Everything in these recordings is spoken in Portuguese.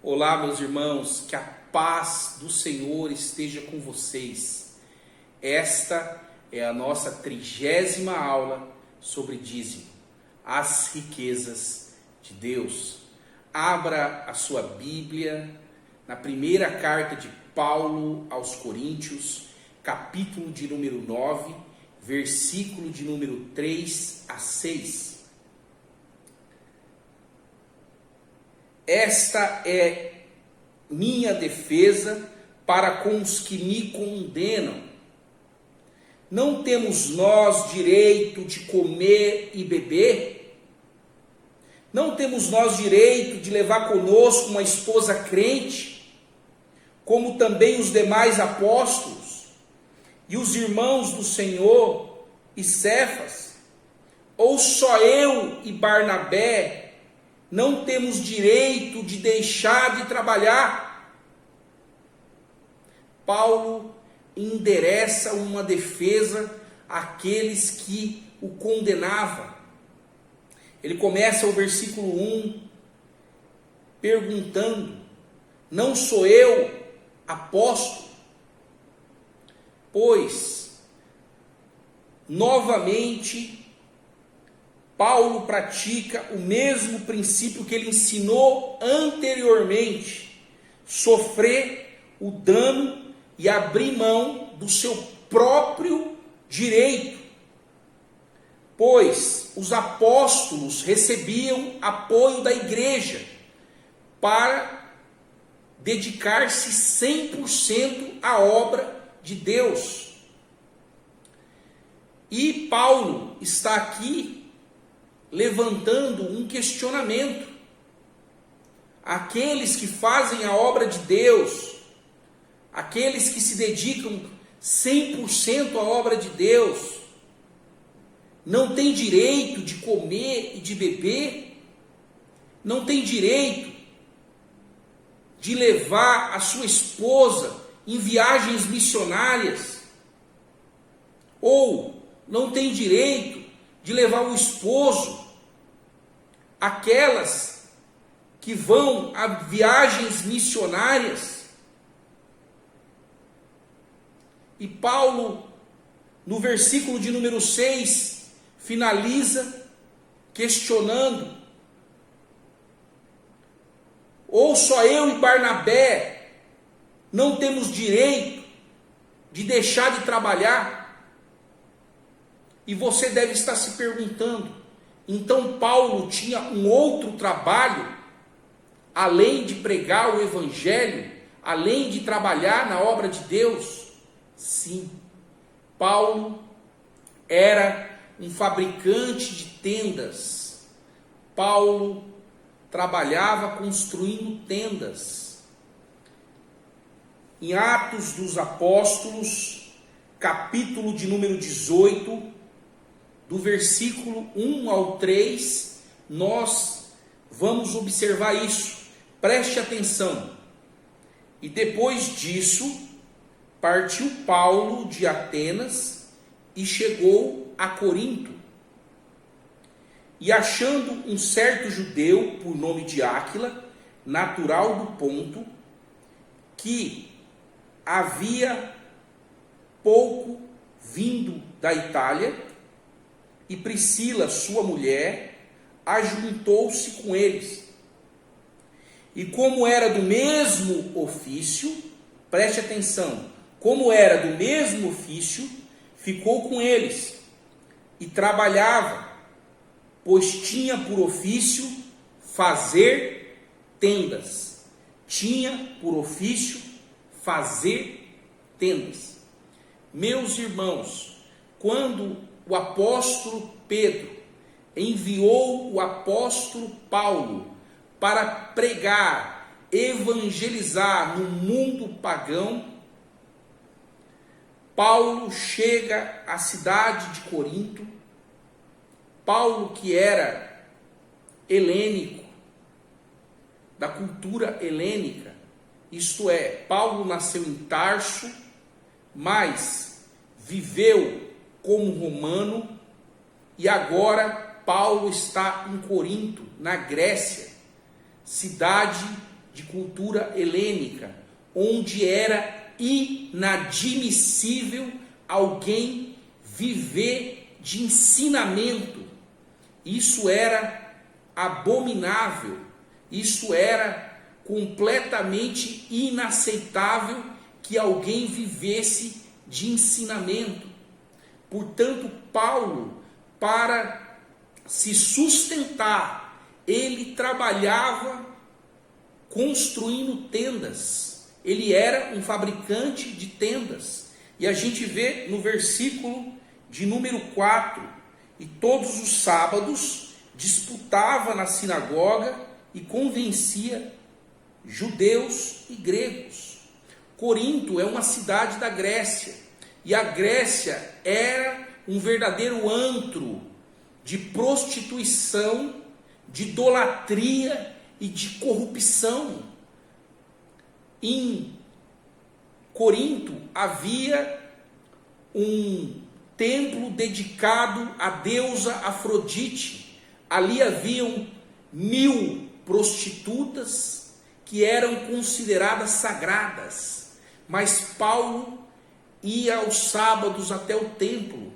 Olá, meus irmãos, que a paz do Senhor esteja com vocês. Esta é a nossa 30ª aula sobre dízimo, as riquezas de Deus. Abra a sua Bíblia na primeira carta de Paulo aos Coríntios, capítulo de número 9, versículo de número 3 a 6. Esta é minha defesa para com os que me condenam. Não temos nós direito de comer e beber? Não temos nós direito de levar conosco uma esposa crente, como também os demais apóstolos e os irmãos do Senhor e Cefas? Ou só eu e Barnabé não temos direito de deixar de trabalhar? Paulo endereça uma defesa àqueles que o condenavam. Ele começa o versículo 1 perguntando: não sou eu apóstolo? Pois, novamente, Paulo pratica o mesmo princípio que ele ensinou anteriormente: sofrer o dano e abrir mão do seu próprio direito. Pois os apóstolos recebiam apoio da igreja para dedicar-se 100% à obra de Deus. E Paulo está aqui levantando um questionamento. Aqueles que fazem a obra de Deus, aqueles que se dedicam 100% à obra de Deus, não têm direito de comer e de beber? Não tem direito de levar a sua esposa em viagens missionárias? Ou não tem direito de levar o esposo, aquelas que vão a viagens missionárias? E Paulo, no versículo de número 6, finaliza questionando: ou só eu e Barnabé não temos direito de deixar de trabalhar? E você deve estar se perguntando: então Paulo tinha um outro trabalho, além de pregar o evangelho, além de trabalhar na obra de Deus? Sim, Paulo era um fabricante de tendas. Paulo trabalhava construindo tendas. Em Atos dos Apóstolos, capítulo de número 18, do versículo 1 ao 3, nós vamos observar isso. Preste atenção. E depois disso, partiu Paulo de Atenas e chegou a Corinto. E achando um certo judeu, por nome de Áquila, natural do Ponto, que havia pouco vindo da Itália, e Priscila, sua mulher, ajuntou-se com eles. E como era do mesmo ofício, preste atenção, como era do mesmo ofício, ficou com eles e trabalhava, pois tinha por ofício fazer tendas. Tinha por ofício fazer tendas. Meus irmãos, quando o apóstolo Pedro enviou o apóstolo Paulo para pregar, evangelizar no mundo pagão, Paulo chega à cidade de Corinto. Paulo, que era helênico, da cultura helênica, isto é, Paulo nasceu em Tarso, mas viveu como romano, e agora Paulo está em Corinto, na Grécia, cidade de cultura helênica, onde era inadmissível alguém viver de ensinamento. Isso era abominável, isso era completamente inaceitável que alguém vivesse de ensinamento. Portanto, Paulo, para se sustentar, ele trabalhava construindo tendas. Ele era um fabricante de tendas. E a gente vê no versículo de número 4, e todos os sábados disputava na sinagoga e convencia judeus e gregos. Corinto é uma cidade da Grécia, e a Grécia era um verdadeiro antro de prostituição, de idolatria e de corrupção. Em Corinto havia um templo dedicado à deusa Afrodite. Ali haviam 1000 prostitutas que eram consideradas sagradas. Mas Paulo ia aos sábados até o templo.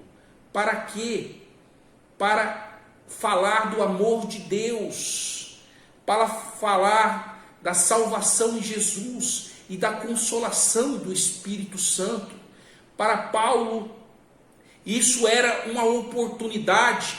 Para quê? Para falar do amor de Deus, para falar da salvação em Jesus e da consolação do Espírito Santo. Para Paulo, isso era uma oportunidade,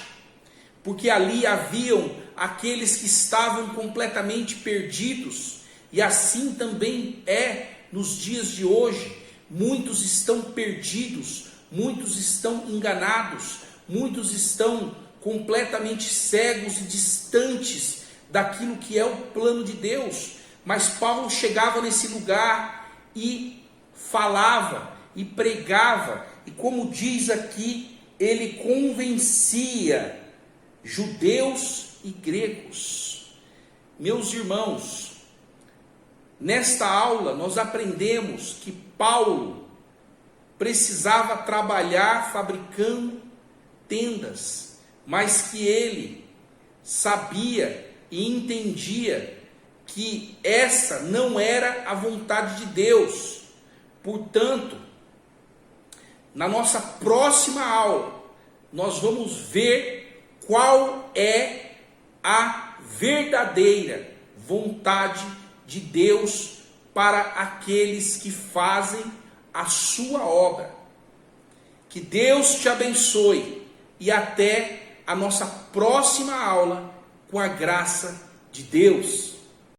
porque ali haviam aqueles que estavam completamente perdidos, e assim também é nos dias de hoje. Muitos estão perdidos, muitos estão enganados, muitos estão completamente cegos e distantes daquilo que é o plano de Deus. Mas Paulo chegava nesse lugar e falava e pregava, e como diz aqui, ele convencia judeus e gregos. Meus irmãos, nesta aula nós aprendemos que Paulo precisava trabalhar fabricando tendas, mas que ele sabia e entendia que essa não era a vontade de Deus. Portanto, na nossa próxima aula, nós vamos ver qual é a verdadeira vontade de Deus para aqueles que fazem a sua obra. Que Deus te abençoe e até a nossa próxima aula, com a graça de Deus.